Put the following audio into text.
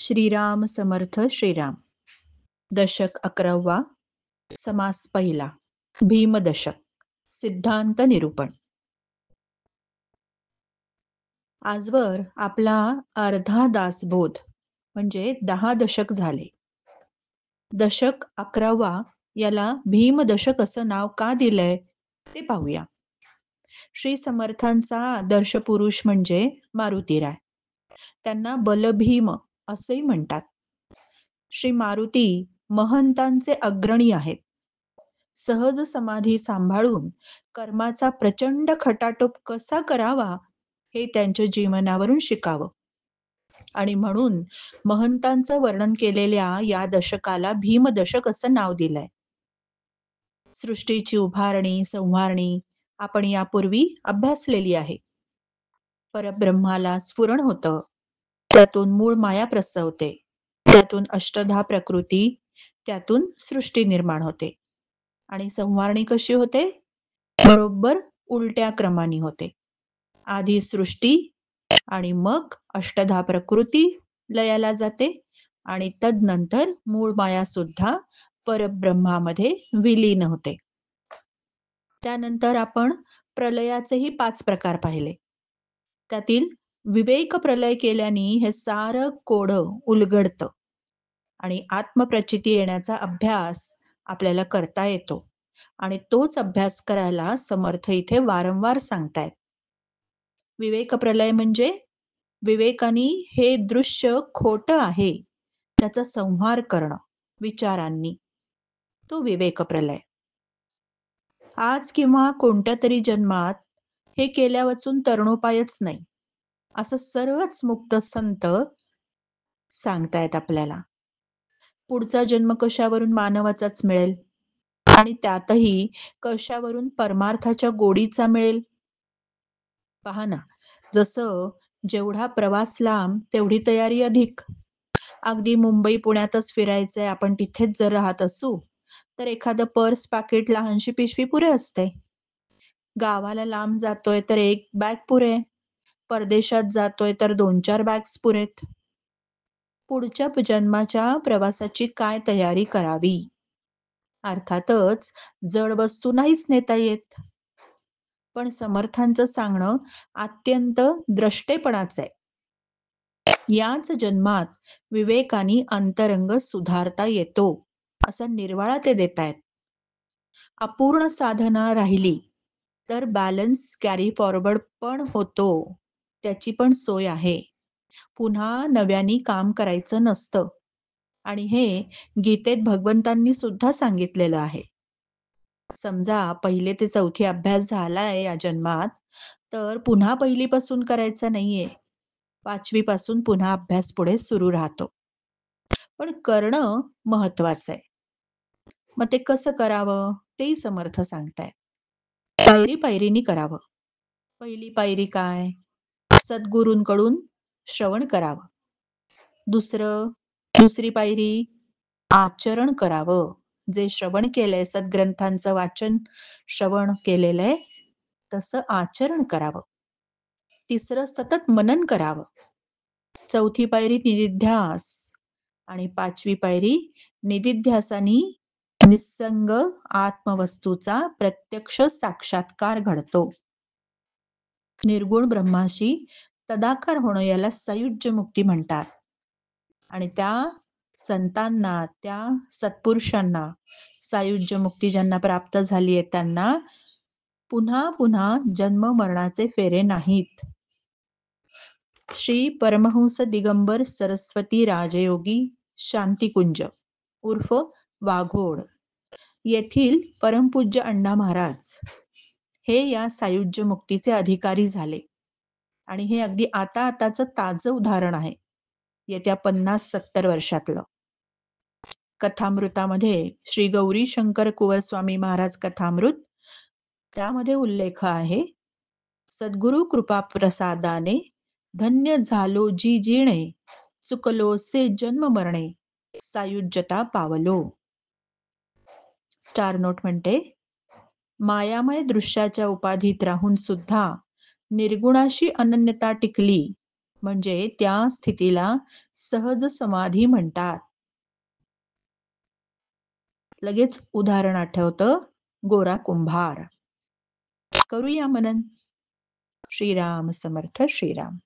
श्रीराम समर्थ श्रीराम. दशक 11वा. समास पहिला. भीमदशक. सिद्धांत निरूपण. आजवर आपला अर्धा दासबोध म्हणजे 10 दशक झाले. दशक 11वा याला भीमदशक असं नाव का दिलंय ते पाहूया. श्री समर्थांचा आदर्श पुरुष म्हणजे मारुतीराय. त्यांना बलभीम असेही म्हणतात. श्री मारुती महंतांचे अग्रणी आहेत. सहज समाधी सांभाळून कर्माचा प्रचंड खटाटोप कसा करावा हे त्यांच्या जीवनावरून शिकावं. आणि म्हणून महंतांचं वर्णन केलेल्या या दशकाला भीमदशक असं नाव दिलंय. सृष्टीची उभारणी संहारणी आपण यापूर्वी अभ्यासलेली आहे. परब्रह्माला स्फुरण होतं, त्यातून मूळ माया प्रसवते, त्यातून अष्टधा प्रकृती, त्यातून सृष्टी निर्माण होते. आणि संवारणी कशी होते? बरोबर उलट्या क्रमाने होते. आधी सृष्टी आणि मग अष्टधा प्रकृती लयाला जाते आणि तदनंतर मूळ माया सुद्धा परब्रह्मामध्ये विलीन होते. त्यानंतर आपण प्रलयाचेही 5 प्रकार पाहिले. त्यातील विवेक प्रलय केल्याने हे सारं कोडं उलगडतं आणि आत्मप्रचिती येण्याचा अभ्यास आपल्याला करता येतो. आणि तोच अभ्यास करायला समर्थ इथे वारंवार सांगतायत. विवेक प्रलय म्हणजे विवेकानी हे दृश्य खोटं आहे त्याचा संहार करणं विचारांनी. तो विवेक प्रलय. आज किंवा कोणत्या तरी जन्मात हे केल्या वाचून तरुणोपायच नाही असं सर्वच मुक्त संत सांगतायत आपल्याला. पुढचा जन्म कशावरून मानवाचाच मिळेल आणि त्यातही कशावरून परमार्थाच्या गोडीचा मिळेल. पहा ना, जसं जेवढा प्रवास लांब तेवढी तयारी अधिक. अगदी मुंबई पुण्यातच फिरायचंय, आपण तिथेच जर राहत असू तर एखादं पर्स पाकिट लहानशी पिशवी पुरे असते. गावाला लांब जातोय तर एक बॅग पुरे. परदेशात जातोय तर 2-4 बॅग्स पुरेत. पुढच्या जन्माच्या प्रवासाची काय तयारी करावी? अर्थातच जड वस्तू नाहीच नेता येत. पण समर्थांचं सांगणं अत्यंत द्रष्टेपणाचं आहे. याच जन्मात विवेकानी अंतरंग सुधारता येतो असा निर्वाळा ते देतायत. अपूर्ण साधना राहिली तर बॅलन्स कॅरी फॉरवर्ड पण होतो, त्याची पण सोय आहे. पुन्हा नव्याने काम करायचं नसतं आणि हे गीतेत भगवंतांनी सुद्धा सांगितलेलं आहे. समजा 1 ते 4थी अभ्यास झालाय या जन्मात, तर पुन्हा 1ली पासून करायचा नाहीये. 5वी पासून पुन्हा अभ्यास पुढे सुरू राहतो. पण करणं महत्वाचं आहे. मग ते कसं करावं तेही समर्थ सांगतायत. पायरी पायरीनी करावं. पहिली पायरी काय? सद्गुरूंकडून श्रवण करावं. दुसरी पायरी आचरण करावं. जे श्रवण केलंय, सद्ग्रंथांचं वाचन श्रवण केलेलं आहे तसं आचरण करावं. तिसरं सतत मनन करावं. 4थी पायरी निधिध्यास आणि 5वी पायरी निधिध्यासानी निस्संग आत्मवस्तूचा प्रत्यक्ष साक्षात्कार घडतो. निर्गुण ब्रह्माशी तदाकार होणं याला सायुज्य मुक्ती म्हणतात. आणि त्या संतांना, त्या सत्पुरुषांना सायुज्य मुक्ती ज्यांना प्राप्त झाली आहे त्यांना पुन्हा पुन्हा जन्म मरणाचे फेरे नाहीत. श्री परमहंस दिगंबर सरस्वती राजयोगी शांतिकुंज उर्फ वाघोड येथील परमपूज्य अण्णा महाराज हे या सायुज्य मुक्तीचे अधिकारी झाले. आणि हे अगदी आताचं ताजं उदाहरण आहे. येत्या 50-70 वर्षातलं. कथामृतामध्ये श्री गौरी शंकर कुंवरस्वामी महाराज कथामृत त्यामध्ये उल्लेख आहे. सद्गुरु कृपा प्रसादाने धन्य झालो जी जीणे, चुकलो से जन्म मरणे, सायुज्यता पावलो. स्टार नोट म्हणते, मायामय दृश्याच्या उपाधीत राहून सुद्धा निर्गुणाशी अनन्यता टिकली म्हणजे त्या स्थितीला सहज समाधी म्हणतात. लगेच उदाहरण आठवतं, गोरा कुंभार. करूया मनन. श्रीराम समर्थ श्रीराम.